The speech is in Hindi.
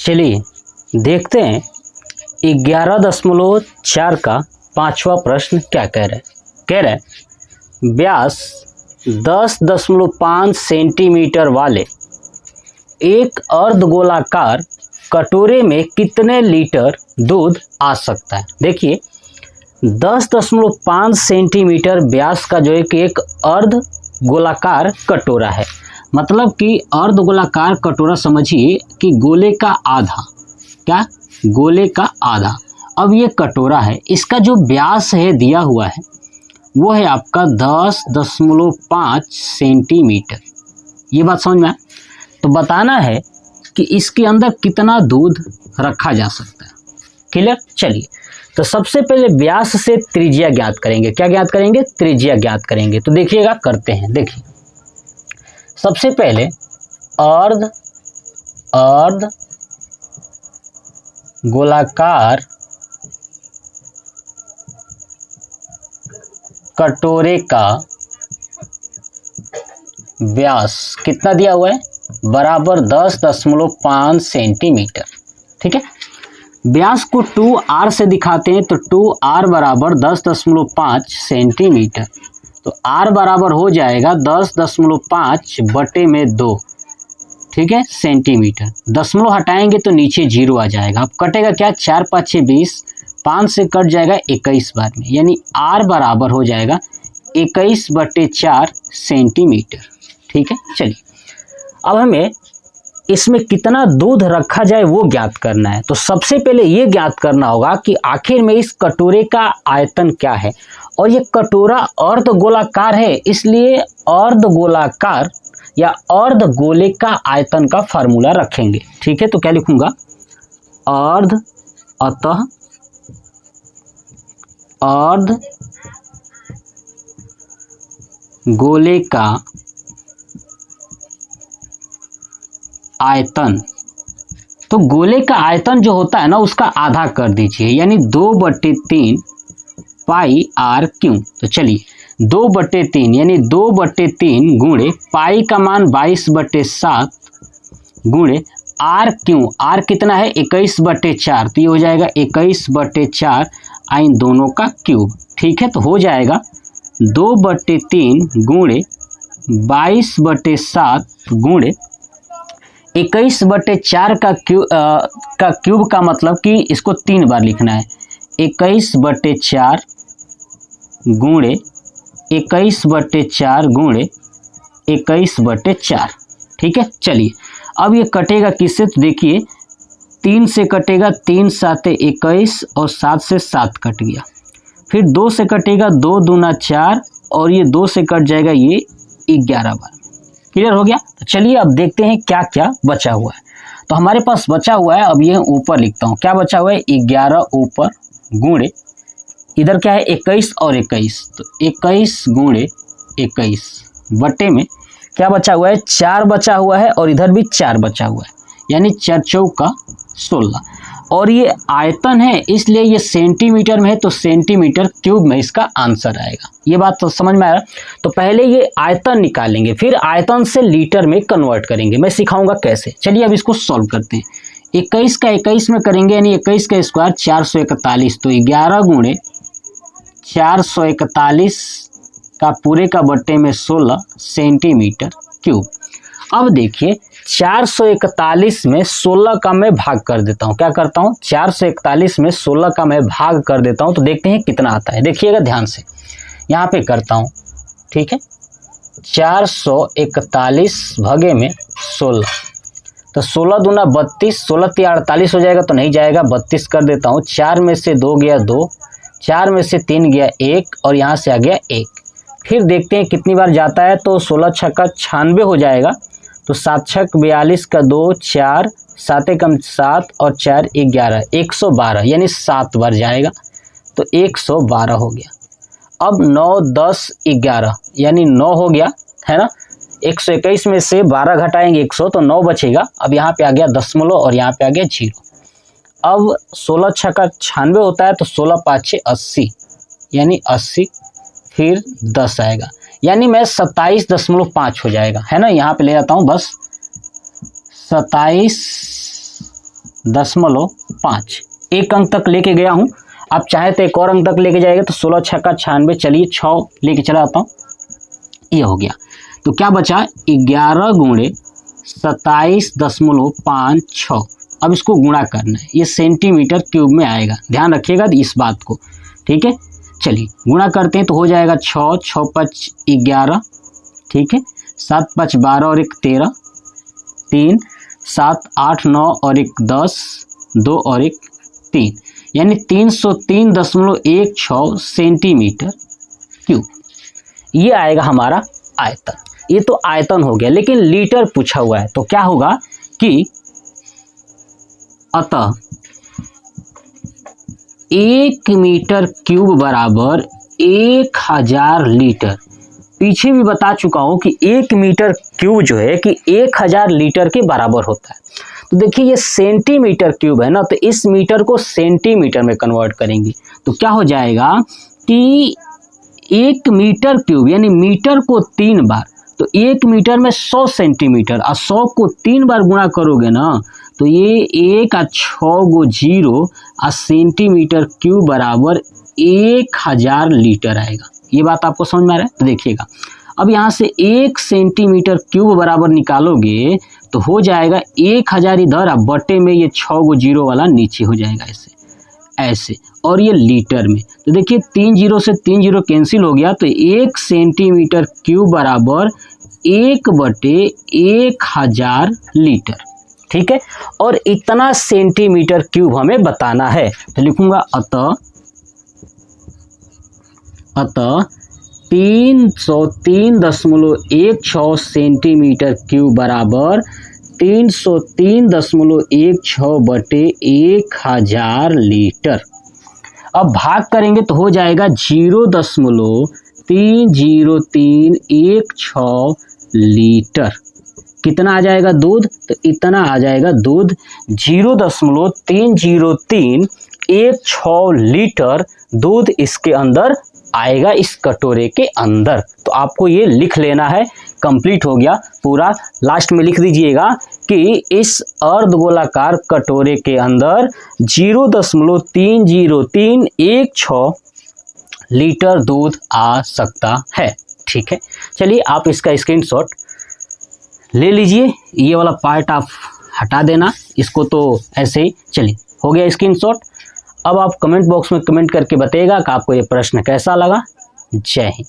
चलिए देखते हैं 11.4 का 5वां प्रश्न क्या कह रहा है। कह रहा है व्यास 10.5 सेंटीमीटर वाले एक अर्धगोलाकार कटोरे में कितने लीटर दूध आ सकता है। देखिए 10.5 सेंटीमीटर व्यास का जो एक अर्ध गोलाकार कटोरा है, मतलब कि अर्ध गोलाकार कटोरा समझिए कि गोले का आधा, क्या गोले का आधा। अब ये कटोरा है, इसका जो व्यास है दिया हुआ है वो है आपका 10.5 सेंटीमीटर। ये बात समझ में आया। तो बताना है कि इसके अंदर कितना दूध रखा जा सकता है। क्लियर। चलिए तो सबसे पहले व्यास से त्रिज्या ज्ञात करेंगे। क्या ज्ञात करेंगे? त्रिज्या ज्ञात करेंगे। तो देखिएगा करते हैं। देखिए सबसे पहले अर्ध गोलाकार कटोरे का व्यास कितना दिया हुआ है? बराबर 10.5 सेंटीमीटर। ठीक है। व्यास को 2r से दिखाते हैं तो 2r बराबर 10.5 सेंटीमीटर। तो r बराबर हो जाएगा 10.5 बटे में 2। ठीक है, सेंटीमीटर। दशमलव हटाएंगे तो नीचे 0 आ जाएगा। अब कटेगा क्या? 4 5 6 20, 5 से कट जाएगा 21 बार में, यानी r बराबर हो जाएगा 21/4 सेंटीमीटर। ठीक है। चलिए अब हमें इसमें कितना दूध रखा जाए वो ज्ञात करना है। तो सबसे पहले ये ज्ञात करना होगा कि आखिर में इस कटोरे का आयतन क्या है। और ये कटोरा अर्धगोलाकार है, इसलिए अर्धगोलाकार या अर्धगोले का आयतन का फार्मूला रखेंगे। ठीक है। तो क्या लिखूंगा? अतः अर्धगोले का आयतन। तो गोले का आयतन जो होता है ना उसका आधा कर दीजिए, यानी 2/3 पाई आर क्यू। तो चलिए 2/3 यानी 2/3 गुणे पाई का मान 22/7 गुणे आर क्यू। आर कितना है? 21/4। तो ये हो जाएगा 21/4 इन दोनों का क्यूब। ठीक है। तो हो जाएगा 2/3 गुणे 22/7 गुणे 21/4 का क्यूब का मतलब कि इसको 3 बार लिखना है। 21/4 गुणे 21/4 गुणे 21/4। ठीक है। चलिए अब ये कटेगा किससे? तो देखिए 3 से कटेगा, 3 7 21 और 7 से 7 कट गया। फिर 2 से कटेगा, 2 दूना 4 और ये 2 से कट जाएगा ये 11 बार। क्लियर हो गया। तो चलिए अब देखते हैं क्या क्या बचा हुआ है। तो हमारे पास बचा हुआ है, अब ये ऊपर लिखता हूँ क्या बचा हुआ है? 11 ऊपर गुणे इधर क्या है? 21 और 21। तो 21 गुणे 21 बटे में क्या बचा हुआ है? 4 बचा हुआ है और इधर भी 4 बचा हुआ है, यानी 4 चौका 16। और ये आयतन है इसलिए ये सेंटीमीटर में है, तो सेंटीमीटर क्यूब में इसका आंसर आएगा। ये बात तो समझ में आया। तो पहले ये आयतन निकालेंगे, फिर आयतन से लीटर में कन्वर्ट करेंगे। मैं सिखाऊंगा कैसे। चलिए अब इसको सॉल्व करते हैं। 21 का 21 में करेंगे, यानी 21 का स्क्वायर 441। तो 11 गुणे 441 का पूरे का बट्टे में 16 सेंटीमीटर क्यूब। अब देखिए 441 में 16 का मैं भाग कर देता हूँ। क्या करता हूँ? 441 में 16 का मैं भाग कर देता हूँ। तो देखते हैं कितना आता है। देखिएगा ध्यान से, यहाँ पे करता हूँ। ठीक है। 441 भागे में 16, तो 16 दूना 32, 16 3 48 हो जाएगा। तो नहीं जाएगा, 32 कर देता हूँ। 4 में से 2 गया 2, 4 में से 3 गया 1 और यहाँ से आ गया 1। फिर देखते हैं कितनी बार जाता है। तो 16 छक्का 96 हो जाएगा। तो 7 छक 42 का 2 4, 7 कम 7 और 4 11, 112 यानी 7 बार जाएगा। तो 112 हो गया। अब 9 10 11 यानी 9 हो गया, है ना। 121 में से 12 घटाएंगे 100 तो 9 बचेगा। अब यहाँ पे आ गया दशमलव और यहाँ पे आ गया 0। अब 16 छक्का 96 होता है, तो 16 5 6 80 यानी 80, फिर 10 आएगा, यानी मैं 27.5 हो जाएगा, है ना। यहाँ पे ले जाता हूँ बस 27 16.5। एक अंक तक लेके गया हूँ, आप चाहे तो एक और अंक तक लेके जाएगा तो 16 छक्का 96। चलिए 6 लेके चला आता हूँ, ये हो गया। तो क्या बचा 11 गुणे 27.56। अब इसको गुणा करना है, ये सेंटीमीटर क्यूब में आएगा, ध्यान रखिएगा इस बात को, ठीक है। चलिए गुणा करते हैं तो हो जाएगा 6, 6 5 11, ठीक है, 7 5 12 और 1 13, 3 7 8 9 और 1 10, 2 और 1 3, यानी 303.16 सेंटीमीटर क्यूब। ये आएगा हमारा आयतन। ये तो आयतन हो गया, लेकिन लीटर पूछा हुआ है तो क्या होगा कि अतः 1 मीटर क्यूब बराबर 1000 लीटर। पीछे भी बता चुका हूं कि 1 मीटर क्यूब जो है कि 1000 लीटर के बराबर होता है। तो देखिए ये सेंटीमीटर क्यूब है ना, तो इस मीटर को सेंटीमीटर में कन्वर्ट करेंगे तो क्या हो जाएगा कि 1 मीटर क्यूब यानी मीटर को 3 बार, तो 1 मीटर में 100 सेंटीमीटर, और 100 को 3 बार गुणा करोगे ना तो ये 1 और 6 गो 0 और सेंटीमीटर क्यूब बराबर 1000 लीटर आएगा। ये बात आपको समझ में आ रहा है? तो देखिएगा अब यहाँ से 1 सेंटीमीटर क्यूब बराबर निकालोगे तो हो जाएगा 1000 इधर, और बटे में ये 6 गो 0 वाला नीचे हो जाएगा ऐसे ऐसे, और ये लीटर में। तो देखिए 3 0 से 3 0 कैंसिल हो गया, तो 1 सेंटीमीटर क्यूब बराबर 1/1000 लीटर, ठीक है। और इतना सेंटीमीटर क्यूब हमें बताना है, तो लिखूंगा अतः 303.16 सेंटीमीटर क्यूब बराबर 303.16 बटे 1000 लीटर। अब भाग करेंगे तो हो जाएगा 0.30316 लीटर। कितना आ जाएगा दूध? तो इतना आ जाएगा दूध, 0.30316 लीटर दूध इसके अंदर आएगा, इस कटोरे के अंदर। तो आपको ये लिख लेना है, कंप्लीट हो गया पूरा। लास्ट में लिख दीजिएगा कि इस अर्धगोलाकार कटोरे के अंदर 0.30316 लीटर दूध आ सकता है, ठीक है। चलिए आप इसका स्क्रीनशॉट ले लीजिए, ये वाला पार्ट आप हटा देना, इसको तो ऐसे ही। चलिए हो गया स्क्रीनशॉट। अब आप कमेंट बॉक्स में कमेंट करके बताइएगा कि आपको ये प्रश्न कैसा लगा। जय हिंद।